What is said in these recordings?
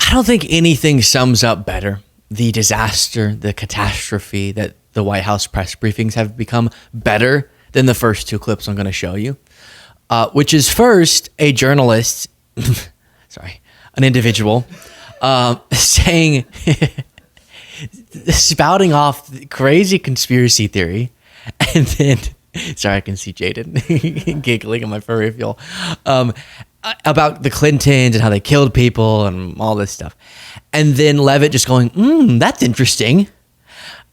I don't think anything sums up better the disaster, the catastrophe that the White House press briefings have become better than the first two clips I'm going to show you, which is first a journalist, an individual, saying, spouting off crazy conspiracy theory, and then, sorry, I can see Jaden giggling in my peripheral, about the Clintons and how they killed people and all this stuff. And then Leavitt just going, that's interesting.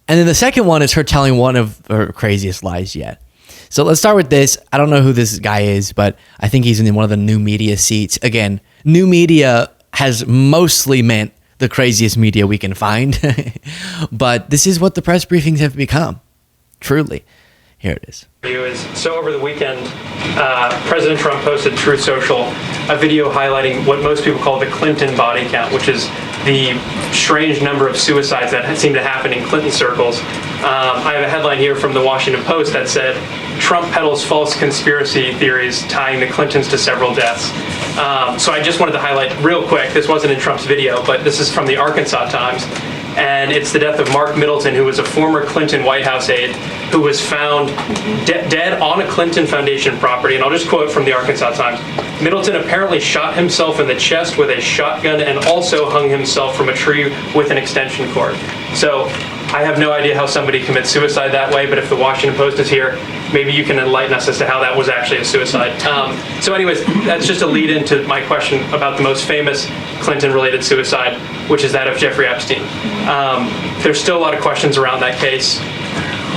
And then the second one is her telling one of her craziest lies yet. So let's start with this. I don't know who this guy is, but I think he's in one of the new media seats. Again, new media has mostly meant the craziest media we can find. But this is what the press briefings have become. Truly. Here it is. So over the weekend, President Trump posted Truth Social a video highlighting what most people call the Clinton body count, which is the strange number of suicides that seem to happen in Clinton circles. I have a headline here from the Washington Post that said, Trump peddles false conspiracy theories tying the Clintons to several deaths. So I just wanted to highlight real quick, this wasn't in Trump's video, but this is from the Arkansas Times. And it's the death of Mark Middleton, who was a former Clinton White House aide, who was found dead on a Clinton Foundation property. And I'll just quote from the Arkansas Times. Middleton apparently shot himself in the chest with a shotgun and also hung himself from a tree with an extension cord. So I have no idea how somebody commits suicide that way, but if the Washington Post is here, maybe you can enlighten us as to how that was actually a suicide. So anyways, that's just a lead into my question about the most famous Clinton-related suicide, which is that of Jeffrey Epstein. There's still a lot of questions around that case.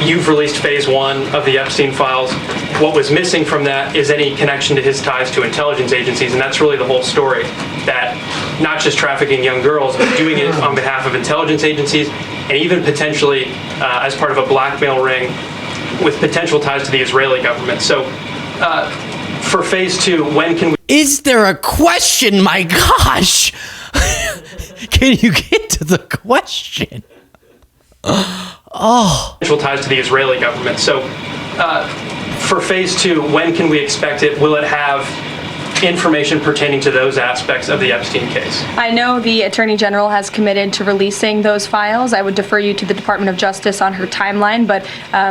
You've released phase one of the Epstein files. What was missing from that is any connection to his ties to intelligence agencies, and that's really the whole story, that not just trafficking young girls, but doing it on behalf of intelligence agencies, and even potentially as part of a blackmail ring with potential ties to the Israeli government. So for phase two, when can we... Is there a question? My gosh! Can you get to the question? Potential ties to the Israeli government. So for phase two, when can we expect it? Will it have information pertaining to those aspects of the Epstein case? I know the Attorney General has committed to releasing those files. I would defer you to the Department of Justice on her timeline, but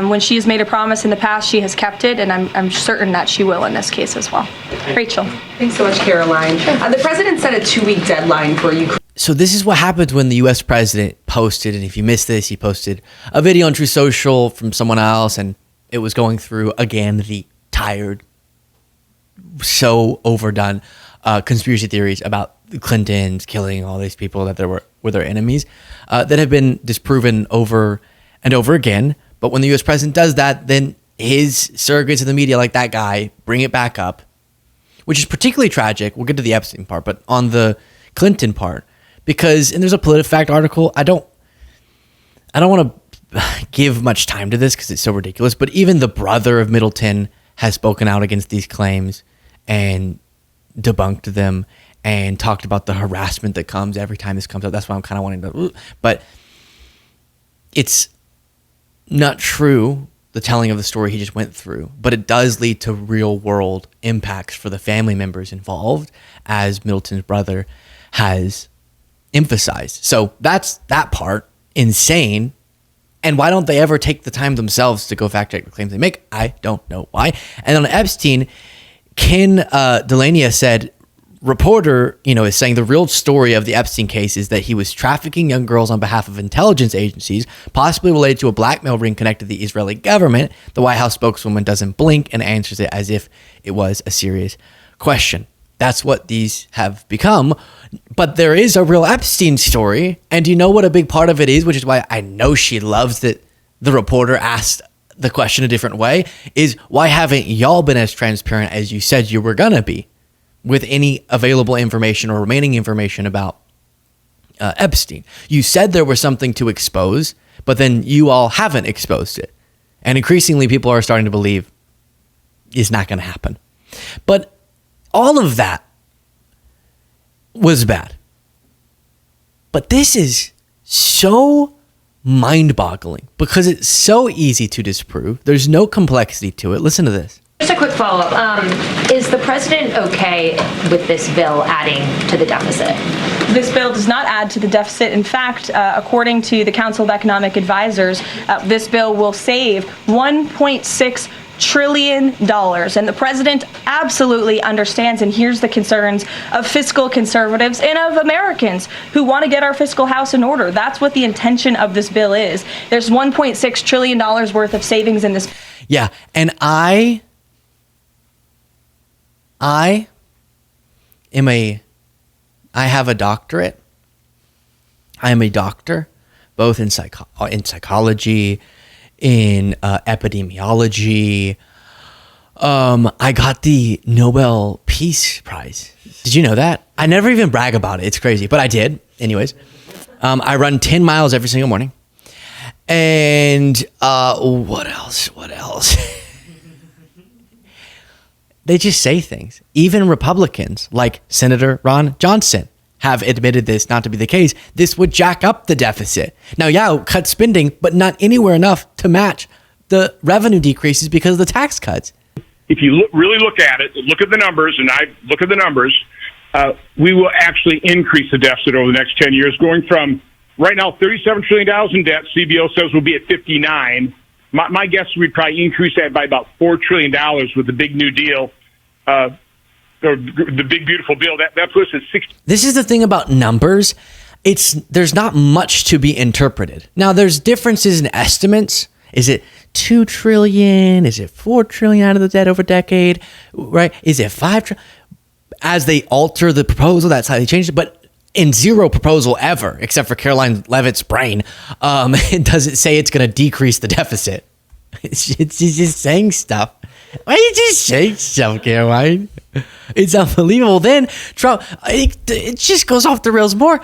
when she has made a promise in the past, she has kept it, and I'm certain that she will in this case as well. Rachel. Thanks so much, Karoline. The president set a 2-week deadline for Ukraine. So this is what happens when the U.S. president posted, and if you missed this, he posted a video on Truth Social from someone else, and it was going through, again, the tired, so overdone conspiracy theories about the Clintons killing all these people that were their enemies that have been disproven over and over again. But when the U.S. president does that, then his surrogates in the media, like that guy, bring it back up, which is particularly tragic. We'll get to the Epstein part, but on the Clinton part, because, and there's a PolitiFact article, I don't want to give much time to this because it's so ridiculous, but even the brother of Middleton has spoken out against these claims and debunked them and talked about the harassment that comes every time this comes up. That's why I'm kind of wanting to, but it's not true, the telling of the story he just went through, but it does lead to real world impacts for the family members involved, as Middleton's brother has emphasized. So that's that part. Insane. And why don't they ever take the time themselves to go fact check the claims they make? I don't know why. And on Epstein, Ken Delania said, reporter, is saying the real story of the Epstein case is that he was trafficking young girls on behalf of intelligence agencies, possibly related to a blackmail ring connected to the Israeli government. The White House spokeswoman doesn't blink and answers it as if it was a serious question. That's what these have become. But there is a real Epstein story. And you know what a big part of it is, which is why I know she loves that the reporter asked the question a different way, is why haven't y'all been as transparent as you said you were going to be with any available information or remaining information about Epstein? You said there was something to expose, but then you all haven't exposed it. And increasingly people are starting to believe it's not going to happen. But all of that was bad. But this is so mind-boggling because it's so easy to disprove. There's no complexity to it. Listen to this. Just a quick follow-up. Is the president okay with this bill adding to the deficit? This bill does not add to the deficit. In fact, according to the Council of Economic Advisors, this bill will save $1.6 trillion. And the president absolutely understands and hears the concerns of fiscal conservatives and of Americans who want to get our fiscal house in order. That's what the intention of this bill is. There's $1.6 trillion worth of savings in this. Yeah, and I have a doctorate. I am a doctor, both in psychology, in epidemiology. I got the Nobel Peace Prize. Did you know that? I never even brag about it. It's crazy, but I did. Anyways, I run 10 miles every single morning. And what else? They just say things. Even Republicans like Senator Ron Johnson have admitted this not to be the case. This would jack up the deficit. Now, yeah, cut spending, but not anywhere enough to match the revenue decreases because of the tax cuts. If you really look at it, look at the numbers, and I look at the numbers, we will actually increase the deficit over the next 10 years, going from right now $37 trillion in debt. CBO says we'll be at 59. My guess is we'd probably increase that by about $4 trillion with the big new deal, or the big beautiful bill. That puts us at 60. This is the thing about numbers. There's not much to be interpreted. Now, there's differences in estimates. Is it 2 trillion? Is it 4 trillion out of the debt over a decade? Right? Is it 5 trillion? As they alter the proposal, that's how they change it. But in zero proposal ever, except for Karoline Leavitt's brain, it doesn't say it's going to decrease the deficit. It's just saying stuff. Why are you just saying stuff, Caroline? It's unbelievable. Then Trump, it just goes off the rails more.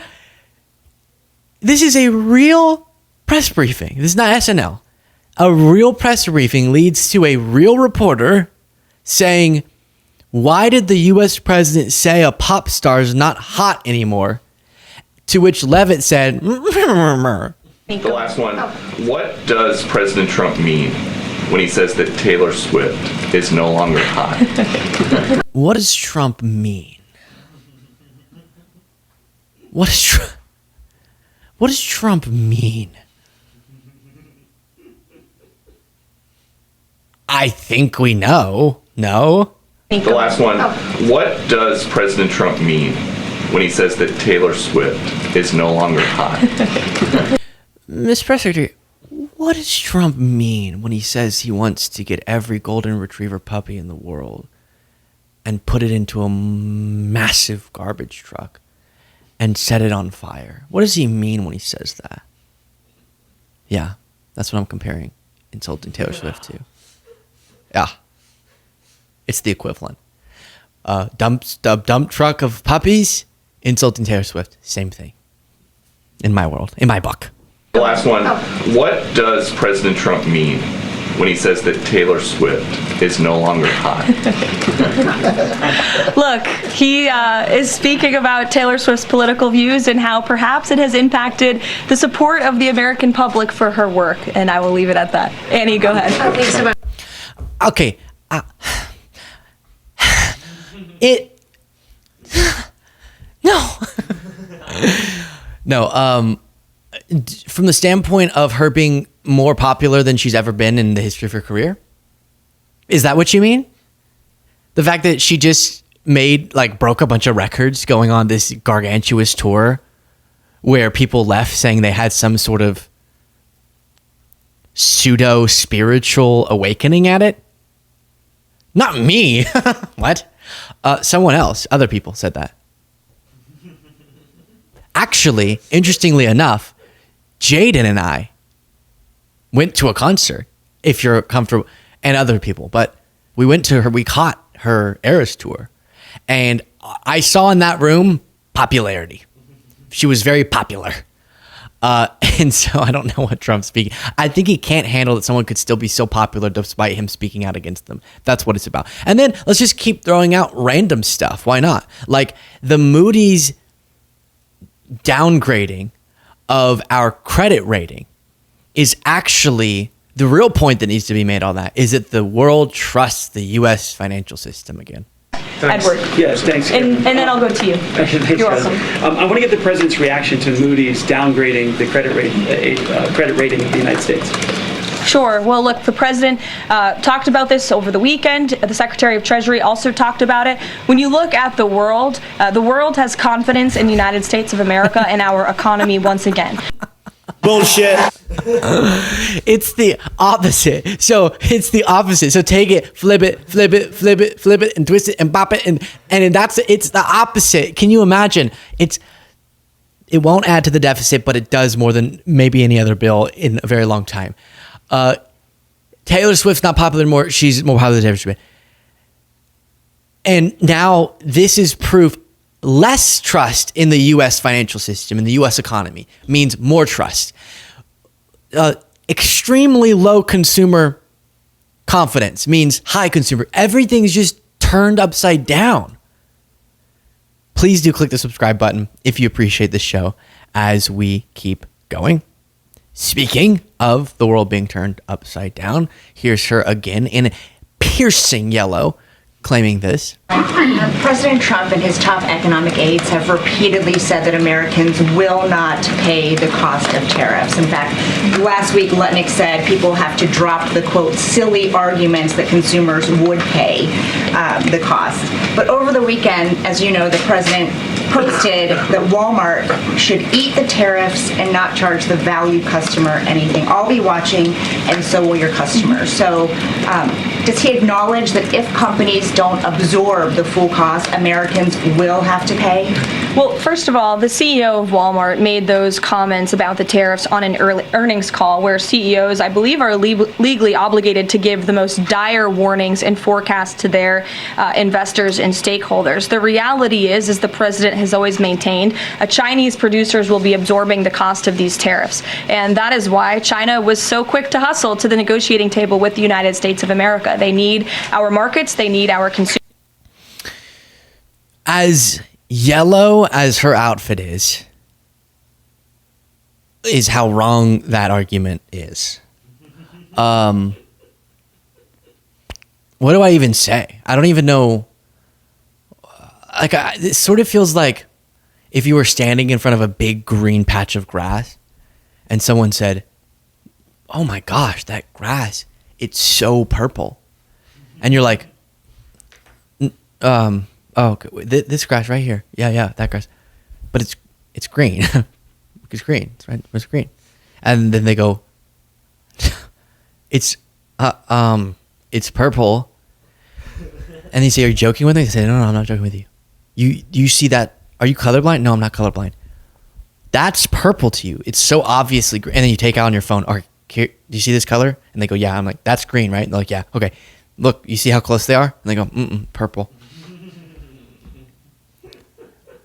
This is a real press briefing. This is not SNL. A real press briefing leads to a real reporter saying, why did the U.S. president say a pop star is not hot anymore? To which Leavitt said, The last one. What does President Trump mean when he says that Taylor Swift is no longer hot? What does Trump mean? What does Trump mean? I think we know. No? The last one. What does President Trump mean when he says that Taylor Swift is no longer hot? Ms. Press Secretary, what does Trump mean when he says he wants to get every golden retriever puppy in the world and put it into a massive garbage truck and set it on fire? What does he mean when he says that? Yeah, that's what I'm comparing insulting Taylor Swift to. Yeah. It's the equivalent. Dump truck of puppies, insulting Taylor Swift. Same thing. In my world. In my book. The last one. What does President Trump mean when he says that Taylor Swift is no longer hot? Look, he is speaking about Taylor Swift's political views and how perhaps it has impacted the support of the American public for her work. And I will leave it at that. Annie, go ahead. Okay. No. From the standpoint of her being more popular than she's ever been in the history of her career, is that what you mean? The fact that she just broke a bunch of records going on this gargantuous tour where people left saying they had some sort of pseudo spiritual awakening at it? Not me. What? Someone else. Other people said that. Actually, interestingly enough, Jaden and I went to a concert, if you're comfortable, and other people, but we caught her Eras tour. And I saw in that room popularity. She was very popular. And so I don't know what Trump's speaking. I think he can't handle that someone could still be so popular despite him speaking out against them. That's what it's about. And then let's just keep throwing out random stuff. Why not? Like the Moody's downgrading of our credit rating is actually the real point that needs to be made on that is that the world trusts the U.S. financial system again. Edward. Yes, thanks. And then I'll go to you. Thanks, You're President. welcome. I want to get the president's reaction to Moody's downgrading the credit rating of the United States. Sure. Well, look, the president talked about this over the weekend. The Secretary of Treasury also talked about it. When you look at the world has confidence in the United States of America and our economy once again. Bullshit. It's the opposite. So it's the opposite. So take it, flip it, and twist it and bop it, and it's the opposite. Can you imagine? It won't add to the deficit, but it does more than maybe any other bill in a very long time. Taylor Swift's not popular anymore. She's more popular than ever she's been. And now this is proof. Less trust in the U.S. financial system, in the U.S. economy, means more trust. Extremely low consumer confidence means high consumer. Everything's just turned upside down. Please do click the subscribe button if you appreciate this show as we keep going. Speaking of the world being turned upside down, here's her again in piercing yellow, claiming this. President Trump and his top economic aides have repeatedly said that Americans will not pay the cost of tariffs. In fact, last week, Lutnick said people have to drop the, quote, silly arguments that consumers would pay the cost. But over the weekend, as you know, the president posted that Walmart should eat the tariffs and not charge the value customer anything. I'll be watching, and so will your customers. So does he acknowledge that if companies don't absorb the full cost, Americans will have to pay? Well, first of all, the CEO of Walmart made those comments about the tariffs on an early earnings call where CEOs, I believe, are legally obligated to give the most dire warnings and forecasts to their investors and stakeholders. The reality is the president has always maintained, Chinese producers will be absorbing the cost of these tariffs. And that is why China was so quick to hustle to the negotiating table with the United States of America. They need our markets, they need our consumers. As yellow as her outfit is how wrong that argument is. What do I even say? I don't even know. It sort of feels like if you were standing in front of a big green patch of grass and someone said, "Oh my gosh, that grass, it's so purple." And you're like, oh, this grass right here. Yeah, that grass. But it's green. It's green. It's right. It's green. And then they go, it's purple. And they say, "Are you joking with me?" They say, No, I'm not joking with you. You see that? Are you colorblind? No, I'm not colorblind. That's purple to you. It's so obviously green. And then you take out on your phone, "Or here, do you see this color?" And they go, "Yeah." I'm like, "That's green, right?" And they're like, "Yeah." Okay. Look, you see how close they are? And they go, "Purple."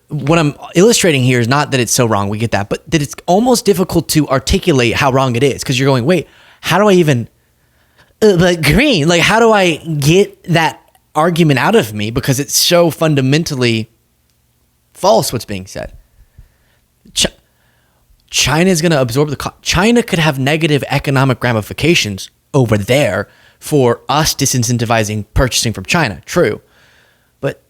What I'm illustrating here is not that it's so wrong, we get that, but that it's almost difficult to articulate how wrong it is, because you're going, wait, how do I even, but green, like how do I get that argument out of me, because it's so fundamentally false what's being said. China is going to absorb the cost. China could have negative economic ramifications over there for us disincentivizing purchasing from China, true. But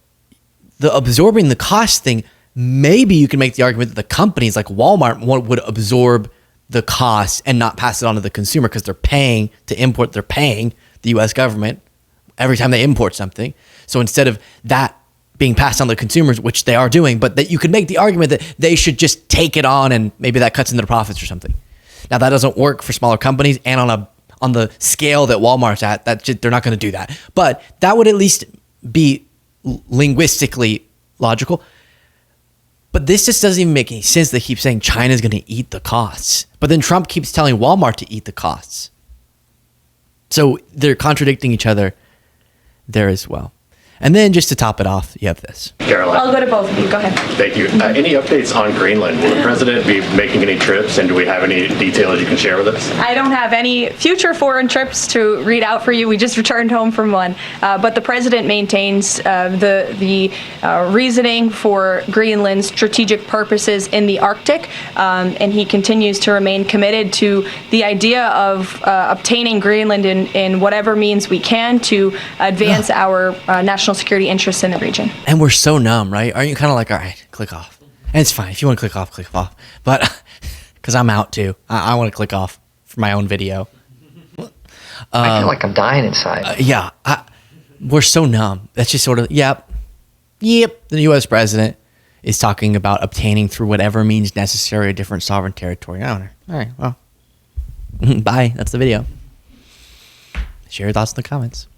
the absorbing the cost thing, maybe you can make the argument that the companies like Walmart would absorb the cost and not pass it on to the consumer because they're paying to import. They're paying the U.S. government every time they import something. So instead of that being passed on to consumers, which they are doing, but that you could make the argument that they should just take it on and maybe that cuts into their profits or something. Now that doesn't work for smaller companies and on the scale that Walmart's at, they're not going to do that. But that would at least be linguistically logical. But this just doesn't even make any sense. They keep saying China's going to eat the costs. But then Trump keeps telling Walmart to eat the costs. So they're contradicting each other there as well. And then just to top it off, you have this. Karoline. I'll go to both of you. Go ahead. Thank you. Any updates on Greenland? Will the president be making any trips, and do we have any details you can share with us? I don't have any future foreign trips to read out for you. We just returned home from one. But the president maintains the reasoning for Greenland's strategic purposes in the Arctic, and he continues to remain committed to the idea of obtaining Greenland in whatever means we can to advance our national national security interests in the region. And we're so numb, right? Aren't you kind of like, all right, click off? And it's fine. If you want to click off. But because I'm out too. I want to click off for my own video. I feel like I'm dying inside. Yeah. We're so numb. That's just sort of, yep. The U.S. president is talking about obtaining through whatever means necessary a different sovereign territory. I don't know. All right, well. Bye. That's the video. Share your thoughts in the comments.